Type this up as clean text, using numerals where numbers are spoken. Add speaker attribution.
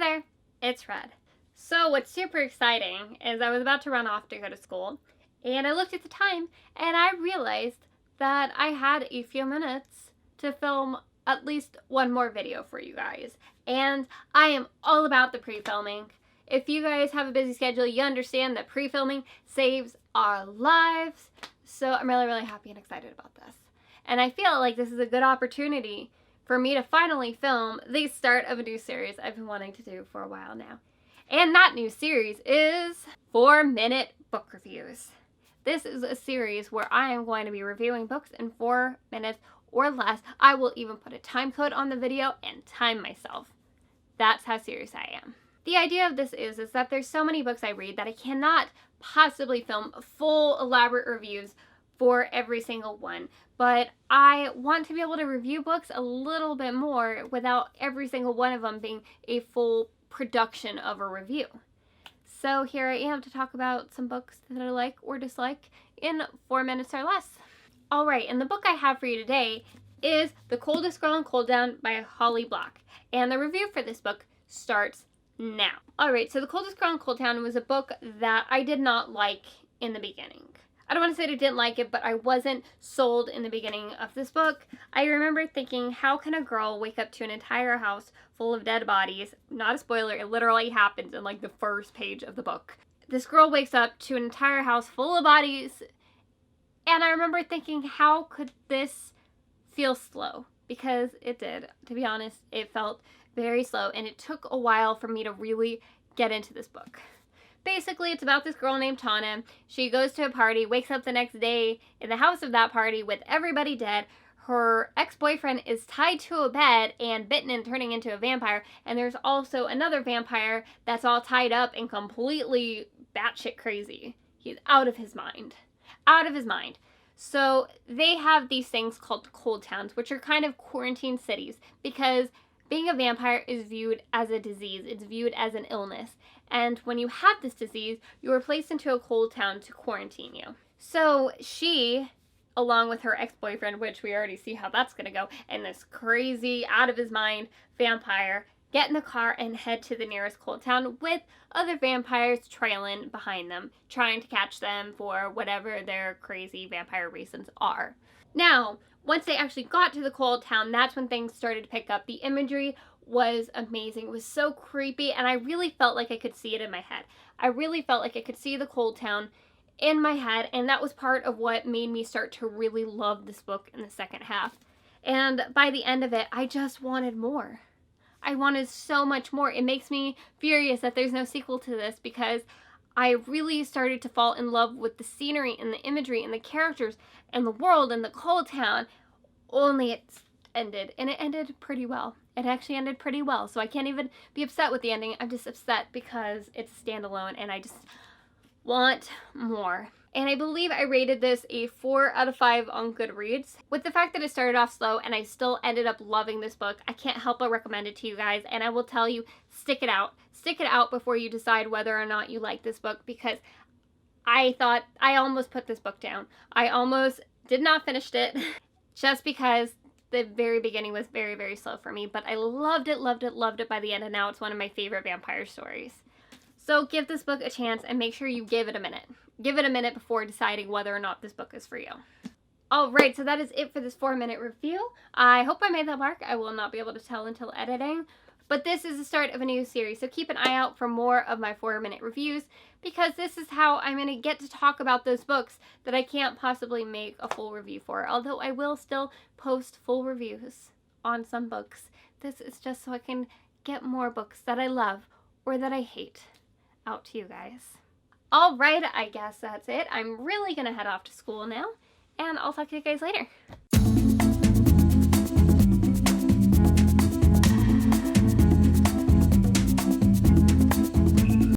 Speaker 1: there, it's Red. So what's super exciting is I was about to run off to go to school, and I looked at the time and I realized that I had a few minutes to film at least one more video for you guys. And I am all about the pre-filming. If you guys have a busy schedule, you understand that pre-filming saves our lives. So I'm really, really happy and excited about this. And I feel like this is a good opportunity for me to finally film the start of a new series I've been wanting to do for a while now. And that new series is 4-minute book reviews. This is a series where I am going to be reviewing books in 4 minutes or less. I will even put a time code on the video and time myself. That's how serious I am. The idea of this is that there's so many books I read that I cannot possibly film full elaborate reviews for every single one. But I want to be able to review books a little bit more without every single one of them being a full production of a review. So here I am to talk about some books that I like or dislike in 4 minutes or less. Alright, and the book I have for you today is The Coldest Girl in Coldtown by Holly Black. And the review for this book starts now. Alright, so The Coldest Girl in Coldtown was a book that I did not like in the beginning. I don't want to say I didn't like it, but I wasn't sold in the beginning of this book. I remember thinking, how can a girl wake up to an entire house full of dead bodies? Not a spoiler, it literally happens in like the first page of the book. This girl wakes up to an entire house full of bodies, and I remember thinking, how could this feel slow? Because it did. To be honest, it felt very slow, and it took a while for me to really get into this book. Basically, it's about this girl named Tana. She goes to a party, wakes up the next day in the house of that party with everybody dead. Her ex-boyfriend is tied to a bed and bitten and turning into a vampire. And there's also another vampire that's all tied up and completely batshit crazy. He's out of his mind. Out of his mind. So they have these things called cold towns, which are kind of quarantine cities, because being a vampire is viewed as a disease. It's viewed as an illness. And when you have this disease, you are placed into a cold town to quarantine you. So she, along with her ex-boyfriend, which we already see how that's going to go, and this crazy, out-of-his-mind vampire, get in the car and head to the nearest cold town with other vampires trailing behind them, trying to catch them for whatever their crazy vampire reasons are. Now, once they actually got to the cold town, that's when things started to pick up. The imagery was amazing. It was so creepy, and I really felt like I could see it in my head. I really felt like I could see the cold town in my head, and that was part of what made me start to really love this book in the second half. And by the end of it, I just wanted more. I wanted so much more. It makes me furious that there's no sequel to this, because I really started to fall in love with the scenery and the imagery and the characters and the world and the cold town, only it's ended, and it ended pretty well. It actually ended pretty well, so I can't even be upset with the ending. I'm just upset because it's a standalone and I just want more. And I believe I rated this a 4 out of 5 on Goodreads. With the fact that it started off slow and I still ended up loving this book, I can't help but recommend it to you guys, and I will tell you, stick it out. Stick it out before you decide whether or not you like this book, because I thought I almost put this book down. I almost did not finish it just because the very beginning was very, very slow for me, but I loved it, loved it, loved it by the end, and now it's one of my favorite vampire stories. So give this book a chance and make sure you give it a minute. Give it a minute before deciding whether or not this book is for you. Alright, so that is it for this 4-minute review. I hope I made that mark. I will not be able to tell until editing. But this is the start of a new series, so keep an eye out for more of my 4-minute reviews, because this is how I'm going to get to talk about those books that I can't possibly make a full review for, although I will still post full reviews on some books. This is just so I can get more books that I love or that I hate out to you guys. Alright, I guess that's it. I'm really going to head off to school now, and I'll talk to you guys later.